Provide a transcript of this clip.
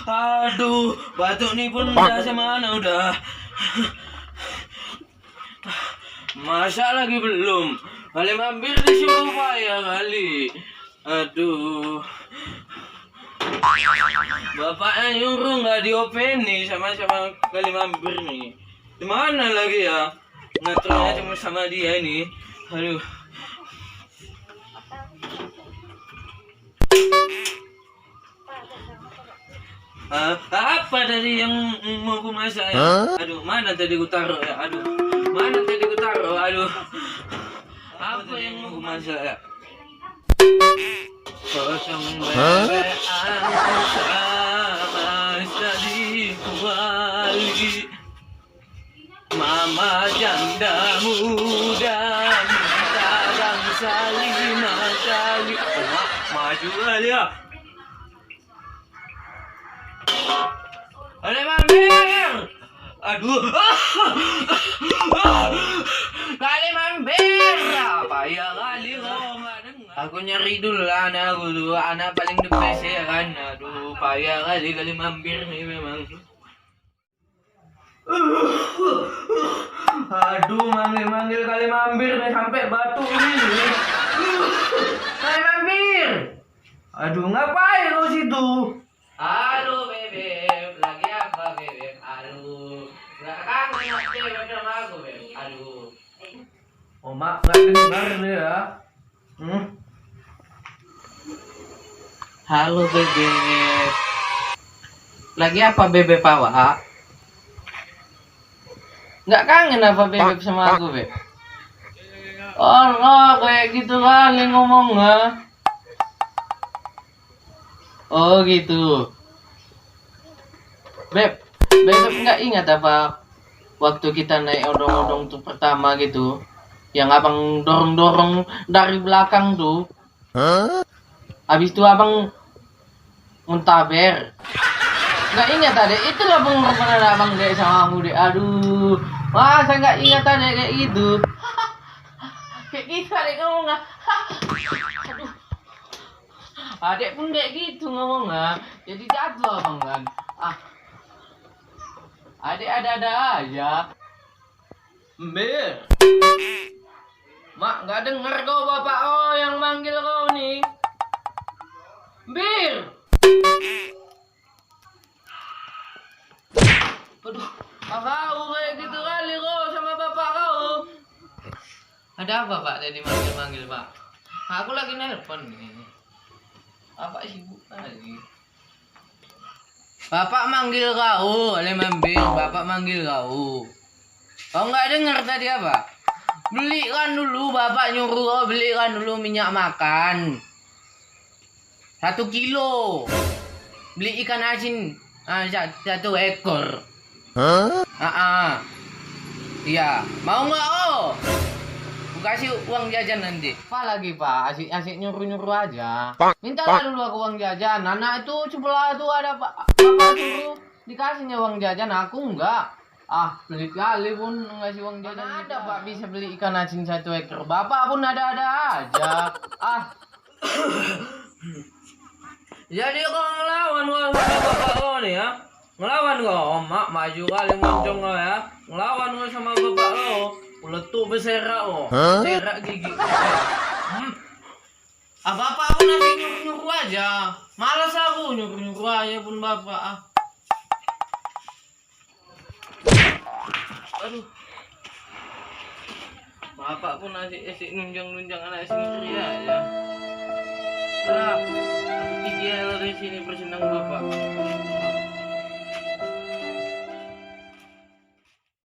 Aduh, batuk nih pun udah semana udah. Masa lagi belum? Kali mampir disuruh payah kali. Aduh. Bapaknya nyuruh nggak diopeni sama kali mampir nih. Dimana lagi ya? Ngaturnya cuma sama dia ini. Aduh. Apa tadi yang mau ku masak ya? Aduh, mana tadi ku taruh ya? Aduh, mana tadi ku taruh? Aduh, apa yang mau ku masak ya? Kosong bebean sama tadi kuali. Mama janda muda minta bangsa 5 kali. Maju kali ya. Ada mampir. Aduh. Kali mampir. Apa ya kali kau nggak dengar? Aku nyari dulu anak aku dulu. Anak paling the best ya kan. Aduh, payah kali mampir nih memang. Aduh, manggil kali mampir nih sampai batu ini. Kali mampir. Aduh, ngapain lo situ? Halo bebek, lagi apa bebek? Aduh, nggak kangen bebek sama aku bebek. Aduh, oh mak nggak dengar nih ya. Halo bebek, lagi apa bebek Pawa? Nggak kangen apa bebek sama aku bebek? Oh no, kayak gitu kali ngomongnya. Oh gitu. Beb nggak ingat apa waktu kita naik odong-odong tuh pertama gitu, yang abang dorong-dorong dari belakang tuh. Habis itu abang muntaber. Nggak ingat tadi, itu lah bener-bener abang kayak sama kamu deh. Aduh, saya nggak ingat tadi kayak gitu. Kayak gitu adek ngomong nggak? Aduh. Adek pun kayak gitu ngomongnya, jadi jatuh abang kan. Adek ada-ada aja. Mbir, mak nggak dengar kau bapak yang manggil kau nih. Mbir, aduh, kau kayak gitu kali kau sama bapak kau. Ada apa pak tadi manggil pak? Aku lagi nelpon nih. Apa sibuk lagi? Bapak manggil kau, oleh mampir. Bapak manggil kau. Kau nggak dengar tadi apa? Belikan dulu, bapak nyuruh kau belikan dulu minyak makan 1 kilo. Beli ikan asin 1 ekor. Iya, mau nggak oh? Kasih uang jajan nanti. Apa lagi pak? Asik nyuruh aja. Mintalah dulu aku uang jajan. Anak itu sebelah tuh ada bapak suruh dikasihnya uang jajan. Aku enggak. Pelit kali pun ngasih uang jajan. Mana ada pak bisa beli ikan asin 1 ekor. Bapak pun ada-ada aja. Jadi kau ngelawan sama bapak kau nih ya? Ngelawan kau? Mak maju kali moncong kau ya? Ngelawan kau sama bapak kau? Letup berserak serak gigi. Bapak aku nanti nyuruh aja. Malas aku nyuruh aja pun bapak. Aduh. Bapak pun nanti nunjang anak sendiri aja. Gigi dari sini bersenang bapak.